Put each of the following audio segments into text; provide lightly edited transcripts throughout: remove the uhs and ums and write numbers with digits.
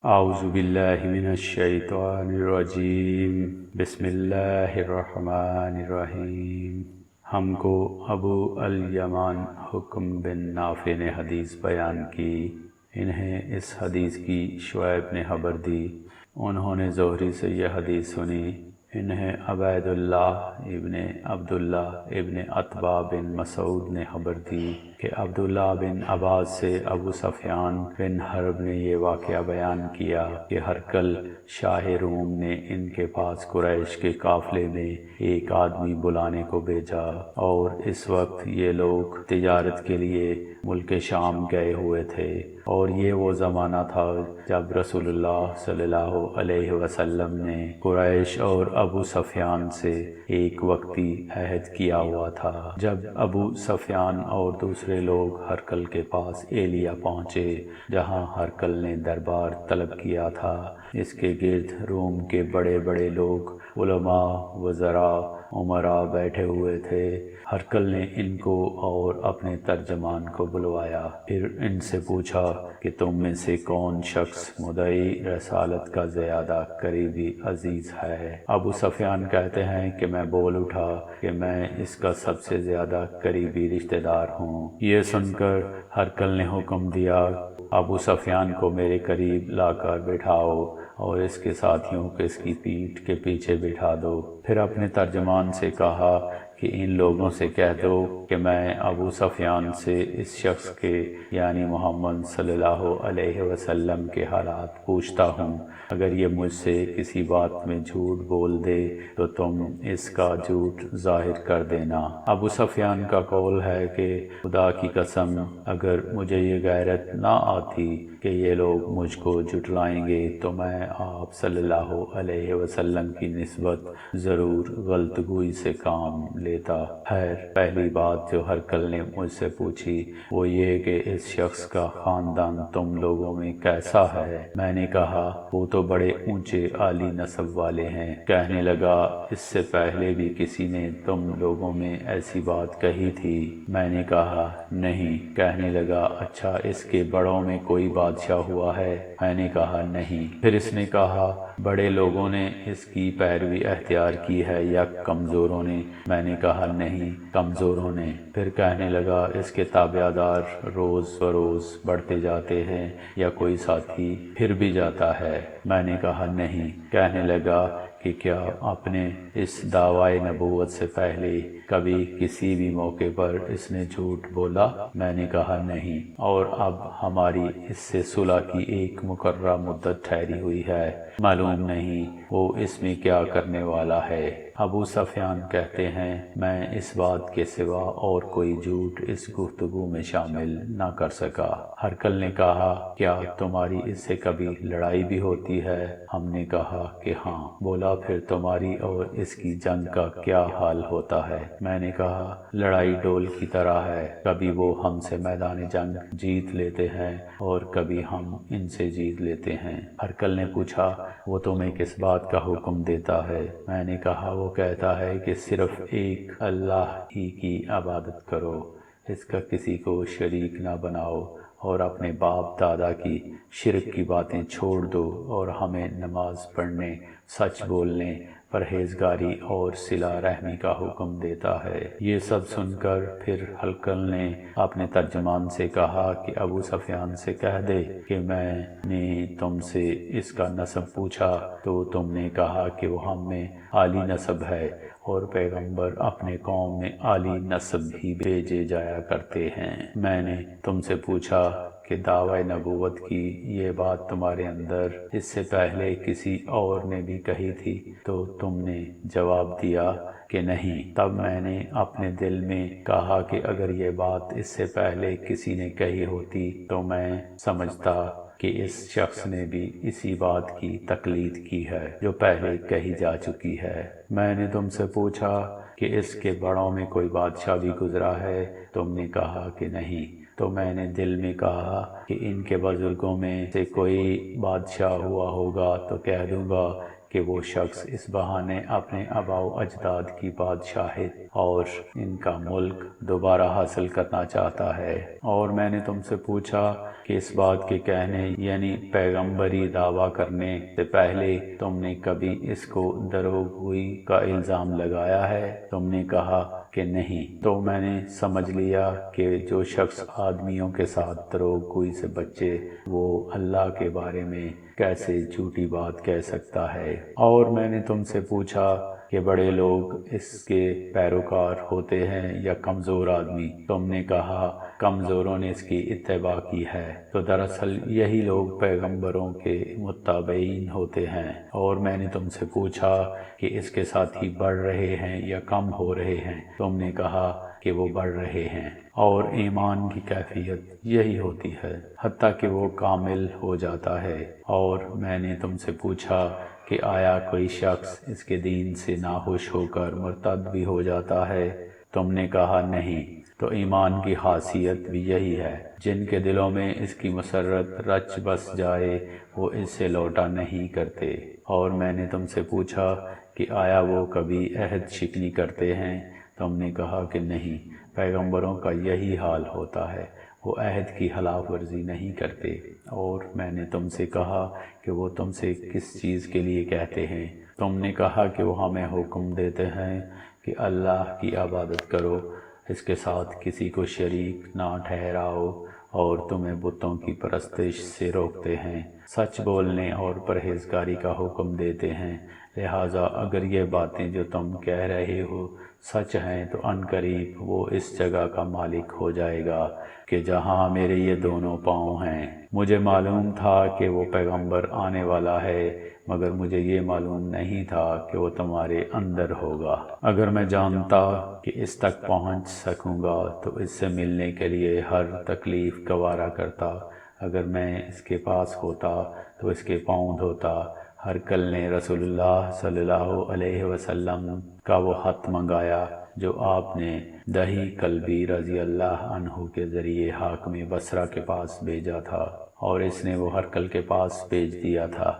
اعوذ باللہ من الشیطان الرجیم، بسم اللہ الرحمن الرحیم۔ ہم کو ابو الیمان حکم بن نافع نے حدیث بیان کی، انہیں اس حدیث کی شعیب نے خبر دی، انہوں نے زہری سے یہ حدیث سنی، انہیں عبید اللہ ابن عبداللہ ابن عتبہ بن مسعود نے خبر دی کہ عبداللہ بن عباس سے ابو سفیان بن حرب نے یہ واقعہ بیان کیا کہ ہرقل شاہ روم نے ان کے پاس قریش کے قافلے میں ایک آدمی بلانے کو بھیجا، اور اس وقت یہ لوگ تجارت کے لیے ملک شام گئے ہوئے تھے، اور یہ وہ زمانہ تھا جب رسول اللہ صلی اللہ علیہ وسلم نے قریش اور ابو سفیان سے ایک وقتی عہد کیا ہوا تھا۔ جب ابو سفیان اور دوسرے لوگ ہرقل کے پاس ایلیا پہنچے، جہاں ہرقل نے دربار طلب کیا تھا، اس کے گرد روم کے بڑے بڑے لوگ، علماء، وزراء، عمراء بیٹھے ہوئے تھے۔ ہرقل نے ان کو اور اپنے ترجمان کو بلوایا، پھر ان سے پوچھا کہ تم میں سے کون شخص مدعی رسالت کا زیادہ قریبی عزیز ہے؟ ابو سفیان کہتے ہیں کہ میں بول اٹھا کہ میں اس کا سب سے زیادہ قریبی رشتہ دار ہوں۔ یہ سن کر ہرقل نے حکم دیا، ابو سفیان کو میرے قریب لا کر بٹھاؤ اور اس کے ساتھیوں کو اس کی پیٹھ کے پیچھے بٹھا دو۔ پھر اپنے ترجمان سے کہا کہ ان لوگوں سے کہہ دو کہ میں ابو سفیان سے اس شخص کے یعنی محمد صلی اللہ علیہ وسلم کے حالات پوچھتا ہوں، اگر یہ مجھ سے کسی بات میں جھوٹ بول دے تو تم اس کا جھوٹ ظاہر کر دینا۔ ابو سفیان کا قول ہے کہ خدا کی قسم، اگر مجھے یہ غیرت نہ آتی کہ یہ لوگ مجھ کو جھٹلائیں گے تو میں آپ صلی اللہ علیہ وسلم کی نسبت ضرور غلط گوئی سے کام لیتا۔ خیر، پہلی بات جو ہرقل نے مجھ سے پوچھی وہ یہ کہ اس شخص کا خاندان تم لوگوں میں کیسا ہے؟ میں نے کہا وہ تو بڑے اونچے عالی نسب والے ہیں۔ کہنے لگا اس سے پہلے بھی کسی نے تم لوگوں میں ایسی بات کہی تھی؟ میں نے کہا نہیں۔ کہنے لگا اچھا، اس کے بڑوں میں کوئی بادشاہ ہوا ہے؟ میں نے کہا نہیں۔ پھر اس نے کہا بڑے لوگوں نے اس کی پیروی اختیار کی ہے یا کمزوروں نے؟ میں نے کہا نہیں، کمزوروں نے۔ پھر کہنے لگا اس کے تابع دار روز بروز بڑھتے جاتے ہیں یا کوئی ساتھی پھر بھی جاتا ہے؟ میں نے کہا نہیں۔ کہنے لگا کہ کیا آپ نے اس دعوی نبوت سے پہلے کبھی کسی بھی موقع پر اس نے جھوٹ بولا؟ میں نے کہا نہیں، اور اب ہماری اس سے صلح کی ایک مقررہ مدت ٹھہری ہوئی ہے، معلوم نہیں وہ اس میں کیا کرنے والا ہے۔ ابو سفیان کہتے ہیں میں اس بات کے سوا اور کوئی جھوٹ اس گفتگو میں شامل نہ کر سکا۔ ہرقل نے کہا کیا تمہاری اس سے کبھی لڑائی بھی ہوتی ہے؟ ہم نے کہا کہ ہاں۔ بولا پھر تمہاری اور اس کی جنگ کا کیا حال ہوتا ہے؟ میں نے کہا لڑائی ڈول کی طرح ہے، کبھی وہ ہم سے میدان جنگ جیت لیتے ہیں اور کبھی ہم ان سے جیت لیتے ہیں۔ ہرقل نے پوچھا وہ تمہیں کس بات کا حکم دیتا ہے؟ میں نے کہا وہ کہتا ہے کہ صرف ایک اللہ ہی کی عبادت کرو، اس کا کسی کو شریک نہ بناؤ، اور اپنے باپ دادا کی شرک کی باتیں چھوڑ دو، اور ہمیں نماز پڑھنے، سچ بولنے، پرہیزگاری اور صلہ رحمی کا حکم دیتا ہے۔ یہ سب سن کر پھر ہرقل نے اپنے ترجمان سے کہا کہ ابو سفیان سے کہہ دے کہ میں نے تم سے اس کا نسب پوچھا تو تم نے کہا کہ وہ ہم میں عالی نسب ہے، اور پیغمبر اپنے قوم میں عالی نسب بھی بھیجے جایا کرتے ہیں۔ میں نے تم سے پوچھا کہ دعوی نبوت کی یہ بات تمہارے اندر اس سے پہلے کسی اور نے بھی کہی تھی تو تم نے جواب دیا کہ نہیں۔ تب میں نے اپنے دل میں کہا کہ اگر یہ بات اس سے پہلے کسی نے کہی ہوتی تو میں سمجھتا کہ اس شخص نے بھی اسی بات کی تقلید کی ہے جو پہلے کہی جا چکی ہے۔ میں نے تم سے پوچھا کہ اس کے بڑوں میں کوئی بادشاہ بھی گزرا ہے؟ تم نے کہا کہ نہیں۔ تو میں نے دل میں کہا کہ ان کے بزرگوں میں سے کوئی بادشاہ ہوا ہوگا تو کہہ دوں گا کہ وہ شخص اس بہانے اپنے آباء و اجداد کی بادشاہت اور ان کا ملک دوبارہ حاصل کرنا چاہتا ہے۔ اور میں نے تم سے پوچھا کہ اس بات کے کہنے یعنی پیغمبری دعویٰ کرنے سے پہلے تم نے کبھی اس کو دروغگوئی کا الزام لگایا ہے؟ تم نے کہا کہ نہیں۔ تو میں نے سمجھ لیا کہ جو شخص آدمیوں کے ساتھ دروغگوئی سے بچے وہ اللہ کے بارے میں کیسے جھوٹی بات کہہ سکتا ہے۔ اور میں نے تم سے پوچھا کہ بڑے لوگ اس کے پیروکار ہوتے ہیں یا کمزور آدمی؟ تم نے کہا کمزوروں نے اس کی اتباع کی ہے۔ تو دراصل یہی لوگ پیغمبروں کے متبعین ہوتے ہیں۔ اور میں نے تم سے پوچھا کہ اس کے ساتھی بڑھ رہے ہیں یا کم ہو رہے ہیں؟ تم نے کہا کہ وہ بڑھ رہے ہیں۔ اور ایمان کی کیفیت یہی ہوتی ہے حتیٰ کہ وہ کامل ہو جاتا ہے۔ اور میں نے تم سے پوچھا کہ آیا کوئی شخص اس کے دین سے ناخوش ہو کر مرتد بھی ہو جاتا ہے؟ تم نے کہا نہیں۔ تو ایمان کی خاصیت بھی یہی ہے، جن کے دلوں میں اس کی مسرت رچ بس جائے وہ اس سے لوٹا نہیں کرتے۔ اور میں نے تم سے پوچھا کہ آیا وہ کبھی عہد شکنی کرتے ہیں؟ تم نے کہا کہ نہیں۔ پیغمبروں کا یہی حال ہوتا ہے، وہ عہد کی خلاف ورزی نہیں کرتے۔ اور میں نے تم سے کہا کہ وہ تم سے کس چیز کے لیے کہتے ہیں؟ تم نے کہا کہ وہ ہمیں حکم دیتے ہیں کہ اللہ کی عبادت کرو، اس کے ساتھ کسی کو شریک نہ ٹھہراؤ، اور تمہیں بتوں کی پرستش سے روکتے ہیں، سچ بولنے اور پرہیزگاری کا حکم دیتے ہیں۔ لہٰذا اگر یہ باتیں جو تم کہہ رہے ہو سچ ہیں تو عنقریب وہ اس جگہ کا مالک ہو جائے گا کہ جہاں میرے یہ دونوں پاؤں ہیں۔ مجھے معلوم تھا کہ وہ پیغمبر آنے والا ہے، مگر مجھے یہ معلوم نہیں تھا کہ وہ تمہارے اندر ہوگا۔ اگر میں جانتا کہ اس تک پہنچ سکوں گا تو اس سے ملنے کے لیے ہر تکلیف گوارا کرتا۔ اگر میں اس کے پاس ہوتا تو اس کے پاؤں دھوتا۔ ہرقل نے رسول اللہ صلی اللہ علیہ وسلم کا وہ خط منگایا جو آپ نے دہی کلبی رضی اللہ عنہ کے ذریعے حاکم بصرہ کے پاس بھیجا تھا، اور اس نے وہ ہرقل کے پاس بھیج دیا تھا۔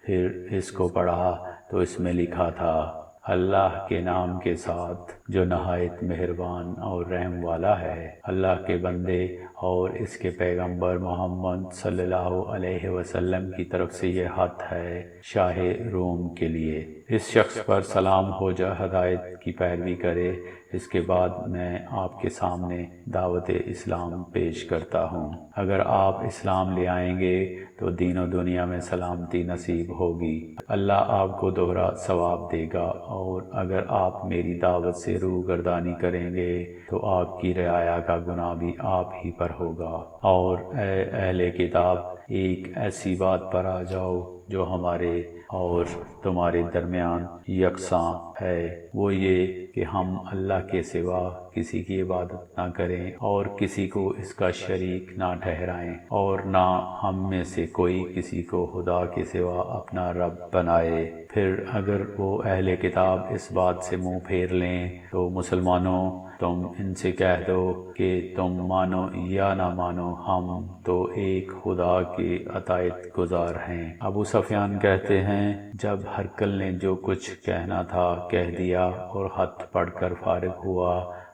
پھر اس کو پڑھا تو اس میں لکھا تھا، اللہ کے نام کے ساتھ جو نہایت مہربان اور رحم والا ہے۔ اللہ کے بندے اور اس کے پیغمبر محمد صلی اللہ علیہ وسلم کی طرف سے یہ خط ہے شاہ روم کے لیے۔ اس شخص پر سلام ہو جا ہدایت کی پیروی کرے۔ اس کے بعد میں آپ کے سامنے دعوت اسلام پیش کرتا ہوں۔ اگر آپ اسلام لے آئیں گے تو دین و دنیا میں سلامتی نصیب ہوگی، اللہ آپ کو دوہرا ثواب دے گا، اور اگر آپ میری دعوت سے روگردانی کریں گے تو آپ کی رعایا کا گناہ بھی آپ ہی پر ہوگا۔ اور اے اہل کتاب، ایک ایسی بات پر آ جاؤ جو ہمارے اور تمہارے درمیان یکساں ہے، وہ یہ کہ ہم اللہ کے سوا کسی کی عبادت نہ کریں اور کسی کو اس کا شریک نہ ٹھہرائیں، اور نہ ہم میں سے کوئی کسی کو خدا کے سوا اپنا رب بنائے۔ پھر اگر وہ اہل کتاب اس بات سے منہ پھیر لیں تو مسلمانوں، تم ان سے کہہ دو کہ تم مانو یا نہ مانو، ہم تو ایک خدا کے اطاعت گزار ہیں۔ ابو سفیان کہتے ہیں جب ہرقل نے جو کچھ کہنا تھا کہہ دیا اور خط پڑھ کر فارغ ہوا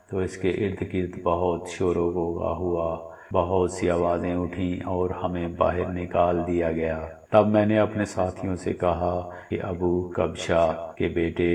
تو اس کے ارد گرد بہت شور و غوغا ہوا، بہت سی آوازیں اٹھیں اور ہمیں باہر نکال دیا گیا۔ تب میں نے اپنے ساتھیوں سے کہا کہ ابو کبشہ کے بیٹے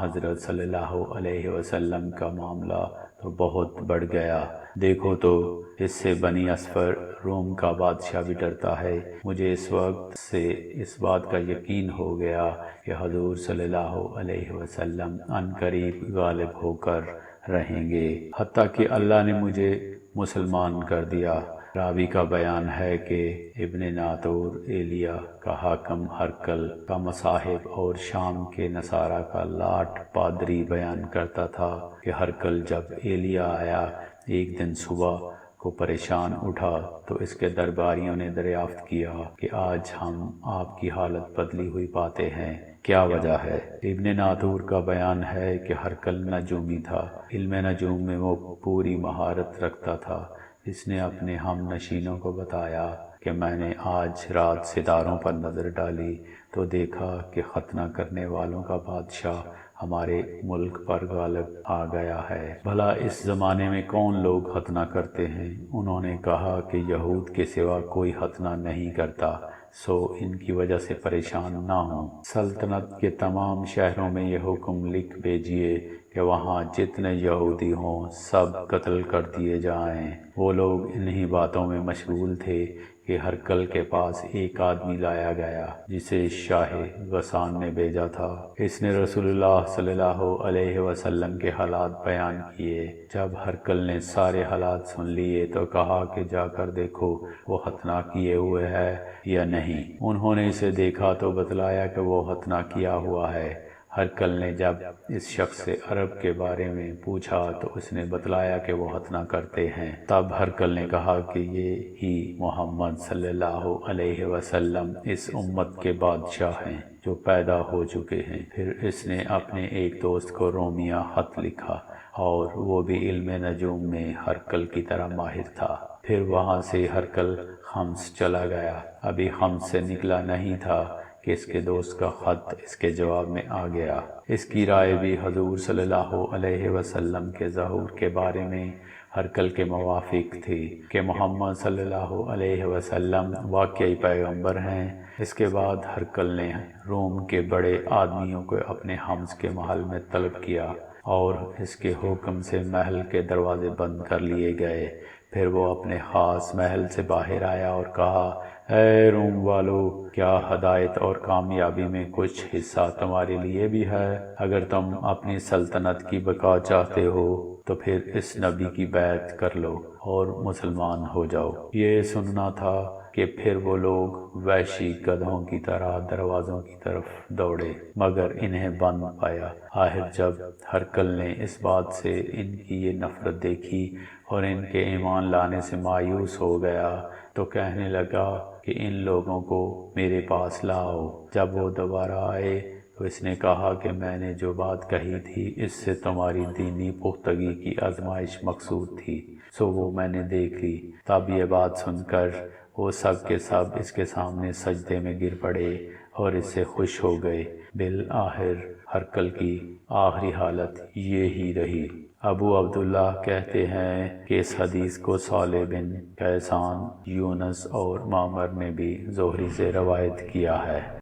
حضرت صلی اللہ علیہ وسلم کا معاملہ تو بہت بڑھ گیا، دیکھو تو اس سے بنی اصفر روم کا بادشاہ بھی ڈرتا ہے۔ مجھے اس وقت سے اس بات کا یقین ہو گیا کہ حضور صلی اللہ علیہ وسلم عنقریب غالب ہو کر رہیں گے، حتیٰ کہ اللہ نے مجھے مسلمان کر دیا۔ راوی کا بیان ہے کہ ابن ناطور ایلیا کا حاکم ہرقل کا مصاحب اور شام کے نصارہ کا لاٹ پادری بیان کرتا تھا کہ ہرقل جب ایلیا آیا ایک دن صبح کو پریشان اٹھا تو اس کے درباریوں نے دریافت کیا کہ آج ہم آپ کی حالت بدلی ہوئی پاتے ہیں، کیا وجہ ہے؟ ابن ناطور کا بیان ہے کہ ہرقل نجومی تھا، علم نجوم میں وہ پوری مہارت رکھتا تھا۔ اس نے اپنے ہم نشینوں کو بتایا کہ میں نے آج رات ستاروں پر نظر ڈالی تو دیکھا کہ ختنہ کرنے والوں کا بادشاہ ہمارے ملک پر غالب آ گیا ہے۔ بھلا اس زمانے میں کون لوگ ختنہ کرتے ہیں؟ انہوں نے کہا کہ یہود کے سوا کوئی ختنہ نہیں کرتا، سو ان کی وجہ سے پریشان نہ ہوں۔ سلطنت کے تمام شہروں میں یہ حکم لکھ بھیجیے کہ وہاں جتنے یہودی ہوں سب قتل کر دیے جائیں۔ وہ لوگ انہی باتوں میں مشغول تھے کہ ہرقل کے پاس ایک آدمی لایا گیا جسے شاہ غسان نے بھیجا تھا۔ اس نے رسول اللہ صلی اللہ علیہ وسلم کے حالات بیان کیے۔ جب ہرقل نے سارے حالات سن لیے تو کہا کہ جا کر دیکھو وہ ختنہ کیے ہوئے ہے یا نہیں۔ انہوں نے اسے دیکھا تو بتلایا کہ وہ ختنہ کیا ہوا ہے۔ ہرقل نے جب اس شخص سے عرب کے بارے میں پوچھا تو اس نے بتلایا کہ وہ ختنہ کرتے ہیں۔ تب ہرقل نے کہا کہ یہ ہی محمد صلی اللہ علیہ وسلم اس امت کے بادشاہ ہیں جو پیدا ہو چکے ہیں۔ پھر اس نے اپنے ایک دوست کو رومیہ خط لکھا اور وہ بھی علم نجوم میں ہرقل کی طرح ماہر تھا۔ پھر وہاں سے ہرقل خمس چلا گیا۔ ابھی خمس سے نکلا نہیں تھا کہ اس کے دوست کا خط اس کے جواب میں آ گیا۔ اس کی رائے بھی حضور صلی اللہ علیہ وسلم کے ظہور کے بارے میں ہرقل کے موافق تھی کہ محمد صلی اللہ علیہ وسلم واقعی پیغمبر ہیں۔ اس کے بعد ہرقل نے روم کے بڑے آدمیوں کو اپنے حمص کے محل میں طلب کیا اور اس کے حکم سے محل کے دروازے بند کر لیے گئے۔ پھر وہ اپنے خاص محل سے باہر آیا اور کہا، اے روم والو، کیا ہدایت اور کامیابی میں کچھ حصہ تمہارے لیے بھی ہے؟ اگر تم اپنی سلطنت کی بقا چاہتے ہو تو پھر اس نبی کی بیعت کر لو اور مسلمان ہو جاؤ۔ یہ سننا تھا کہ پھر وہ لوگ وحشی گدھوں کی طرح دروازوں کی طرف دوڑے مگر انہیں بند پایا۔ آخر جب ہرقل نے اس بات سے ان کی یہ نفرت دیکھی اور ان کے ایمان لانے سے مایوس ہو گیا تو کہنے لگا کہ ان لوگوں کو میرے پاس لاؤ۔ جب وہ دوبارہ آئے تو اس نے کہا کہ میں نے جو بات کہی تھی اس سے تمہاری دینی پختگی کی آزمائش مقصود تھی، سو وہ میں نے دیکھ لی۔ تب یہ بات سن کر وہ سب کے سب اس کے سامنے سجدے میں گر پڑے اور اس سے خوش ہو گئے۔ بالآخر ہرقل کی آخری حالت یہی رہی۔ ابو عبداللہ کہتے ہیں کہ اس حدیث کو صالح بن کیسان، یونس اور معمر نے بھی زہری سے روایت کیا ہے۔